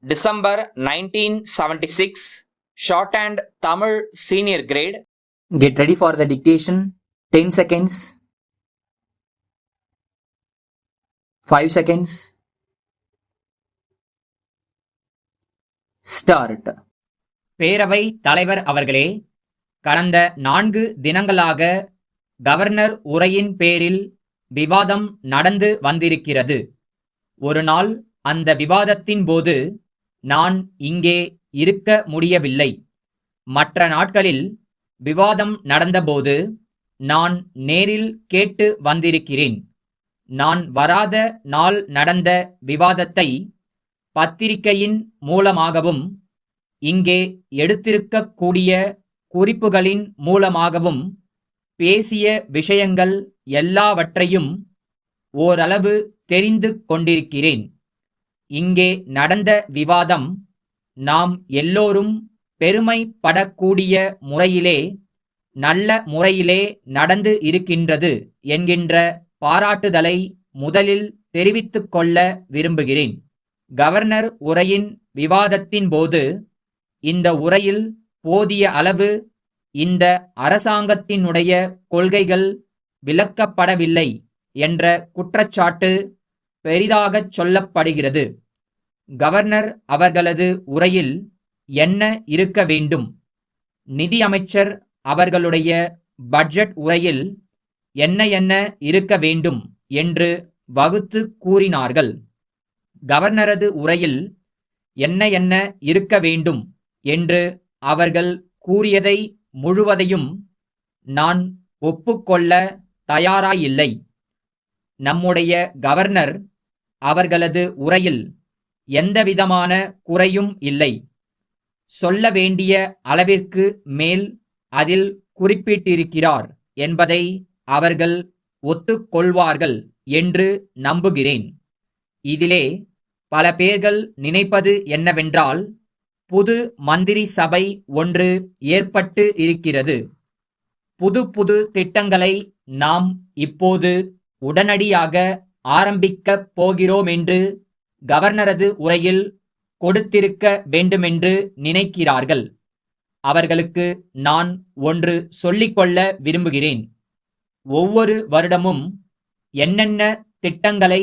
December 1976, Shorthand Tamil Senior Grade. Get ready for the dictation. 10 seconds. 5 seconds. Start. பேரவை தலைவர் அவர்களே, கடந்த 4 தினங்களாக கவர்னர் உரையின் பேரில் விவாதம் நடந்து வந்திருக்கிறது. ஒரு நாள் அந்த விவாதத்தின் போது நான் இங்கே இருக்க முடியவில்லை. மற்ற நாட்களில் விவாதம் நடந்தபோது நான் நேரில் கேட்டு வந்திருக்கிறேன். நான் வராத நாள் நடந்த விவாதத்தை பத்திரிகையின் மூலமாகவும் இங்கே எடுத்திருக்கக்கூடிய குறிப்புகளின் மூலமாகவும் பேசிய விஷயங்கள் எல்லாவற்றையும் ஓரளவு தெரிந்து கொண்டிருக்கிறேன். இங்கே நடந்த விவாதம் நாம் எல்லோரும் பெருமைப்படக்கூடிய முறையிலே, நல்ல முறையிலே நடந்து இருக்கின்றது என்கின்ற பாராட்டுதலை முதலில் தெரிவித்துக் கொள்ள விரும்புகிறேன். கவர்னர் உரையின் விவாதத்தின் போது இந்த உரையில் போதிய அளவு இந்த அரசாங்கத்தினுடைய கொள்கைகள் விளக்கப்படவில்லை என்ற குற்றச்சாட்டு பெரிதாகச் சொல்லப்படுகிறது. கவர்னர் அவர்களது உரையில் என்ன இருக்க வேண்டும்? நிதியமைச்சர் அவர்களுடைய பட்ஜெட் உரையில் என்ன இருக்க வேண்டும் என்று வகுத்து கூறினார்கள். கவர்னரது உரையில் என்ன இருக்க வேண்டும் என்று அவர்கள் கூறியதை முழுவதையும் நான் ஒப்புக்கொள்ள தயாராயில்லை. நம்முடைய கவர்னர் அவர்களது உரையில் எந்தவிதமான குறையும் இல்லை. சொல்ல வேண்டிய அளவிற்கு மேல் அதில் குறிப்பிட்டிருக்கிறார் என்பதை அவர்கள் ஒத்துக்கொள்வார்கள் என்று நம்புகிறேன். இதிலே பல பேர்கள் நினைப்பது என்னவென்றால், புது மந்திரி சபை ஒன்று ஏற்பட்டு இருக்கிறது. புது திட்டங்களை நாம் இப்போது உடனடியாக ஆரம்பிக்கப் போகிறோம் என்று கவர்னரது உரையில் கொடுத்திருக்க வேண்டுமென்று நினைக்கிறார்கள். அவர்களுக்கு நான் ஒன்று சொல்லிக்கொள்ள விரும்புகிறேன். ஒவ்வொரு வருடமும் என்னென்ன திட்டங்களை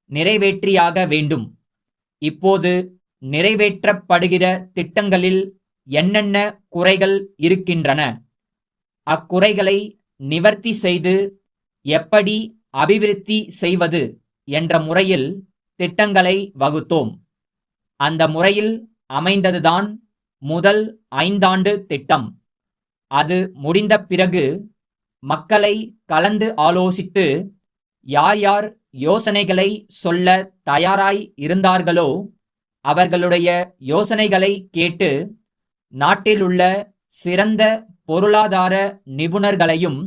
நிறைவேற்றியாக வேண்டும், இப்போது நிறைவேற்றப்படுகிற திட்டங்களில் என்னென்ன குறைகள் இருக்கின்றன, அக்குறைகளை நிவர்த்தி செய்து எப்படி அபிவிருத்தி செய்வது என்ற முறையில் திட்டங்களை வகுத்தோம். அந்த முறையில் அமைந்ததுதான் முதல் 5 ஆண்டு திட்டம். அது முடிந்த பிறகு மக்களை கலந்து ஆலோசித்து யார் யார் யோசனைகளை சொல்ல தயாராய் இருந்தார்களோ அவர்களுடைய யோசனைகளை கேட்டு நாட்டிலுள்ள சிறந்த பொருளாதார நிபுணர்களையும்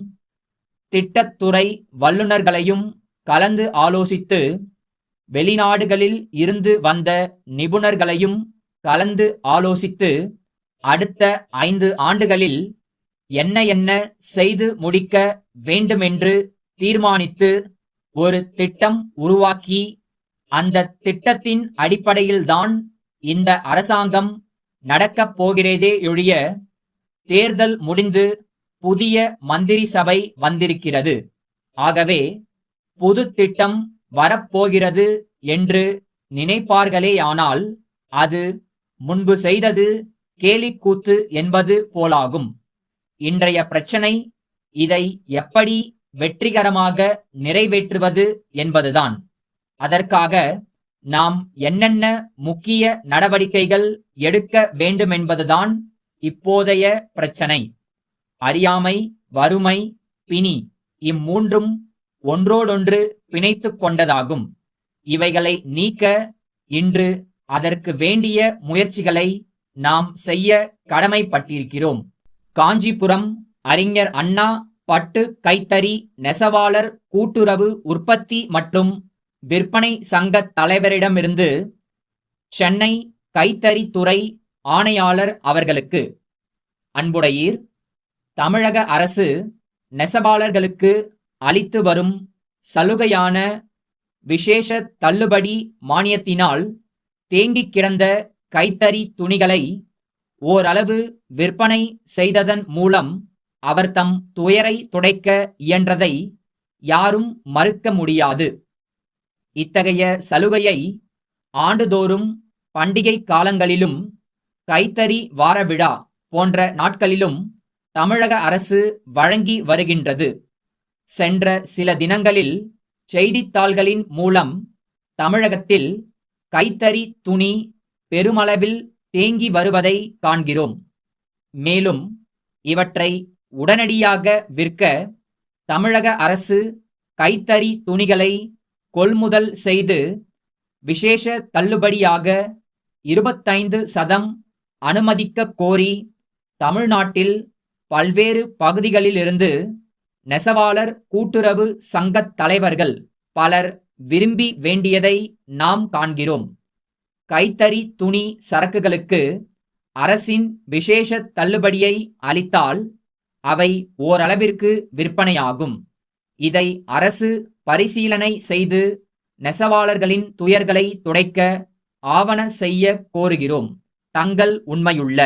திட்டத்துறை வல்லுநர்களையும் கலந்து ஆலோசித்து வெளிநாடுகளில் இருந்து வந்த நிபுணர்களையும் கலந்து ஆலோசித்து அடுத்த 5 ஆண்டுகளில் என்ன செய்து முடிக்க வேண்டுமென்று தீர்மானித்து ஒரு திட்டம் உருவாக்கி, அந்த திட்டத்தின் அடிப்படையில்தான் இந்த அரசாங்கம் நடக்கப் போகிறதேயொழிய தேர்தல் முடிந்து புதிய மந்திரி சபை வந்திருக்கிறது. ஆகவே புது திட்டம் வரப்போகிறது என்று நினைப்பார்களேயானால் அது முன்பு செய்தது கேலிக்கூத்து என்பது போலாகும். இன்றைய பிரச்சனை இதை எப்படி வெற்றிகரமாக நிறைவேற்றுவது என்பதுதான். அதற்காக நாம் என்னென்ன முக்கிய நடவடிக்கைகள் எடுக்க வேண்டுமென்பதுதான் இப்போதைய பிரச்சனை. அறியாமை, வறுமை, பிணி இம்மூன்றும் ஒன்றோடொன்று பிணைத்து கொண்டதாகும். இவைகளை நீக்க இன்று அதற்கு வேண்டிய முயற்சிகளை நாம் செய்ய கடமைப்பட்டிருக்கிறோம். காஞ்சிபுரம் அறிஞர் அண்ணா பட்டு கைத்தறி நெசவாளர் கூட்டுறவு உற்பத்தி மற்றும் விற்பனை சங்க தலைவரிடமிருந்து சென்னை கைத்தறித்துறை ஆணையாளர் அவர்களுக்கு. அன்புடையீர், தமிழக அரசு நெசவாளர்களுக்கு அளித்து வரும் சலுகையான விசேஷ தள்ளுபடி மானியத்தினால் தேங்கிக் கிடந்த கைத்தறி துணிகளை ஓரளவு விற்பனை செய்ததன் மூலம் அவர் தம் துயரை துடைக்க இயன்றதை யாரும் மறுக்க முடியாது. இத்தகைய சலுகையை ஆண்டுதோறும் பண்டிகை காலங்களிலும் கைத்தறி வார விழா போன்ற நாட்களிலும் தமிழக அரசு வழங்கி வருகின்றது. சென்ற சில தினங்களில் செய்தித்தாள்களின் மூலம் தமிழகத்தில் கைத்தறி துணி பெருமளவில் தேங்கி வருவதை காண்கிறோம். மேலும் இவற்றை உடனடியாக விற்க தமிழக அரசு கைத்தறி துணிகளை கொள்முதல் செய்து விசேஷ தள்ளுபடியாக 25% அனுமதிக்க கோரி தமிழ்நாட்டில் பல்வேறு பகுதிகளிலிருந்து நெசவாளர் கூட்டுறவு சங்கத் தலைவர்கள் பலர் விரும்பி வேண்டியதை நாம் காண்கிறோம். கைத்தறி துணி சரக்குகளுக்கு அரசின் விசேஷ தள்ளுபடியை அளித்தால் அவை ஓரளவிற்கு விற்பனையாகும். இதை அரசு பரிசீலனை செய்து நெசவாளர்களின் துயர்களை துடைக்க ஆவன செய்ய கோருகிறோம். தங்கள் உண்மையுள்ள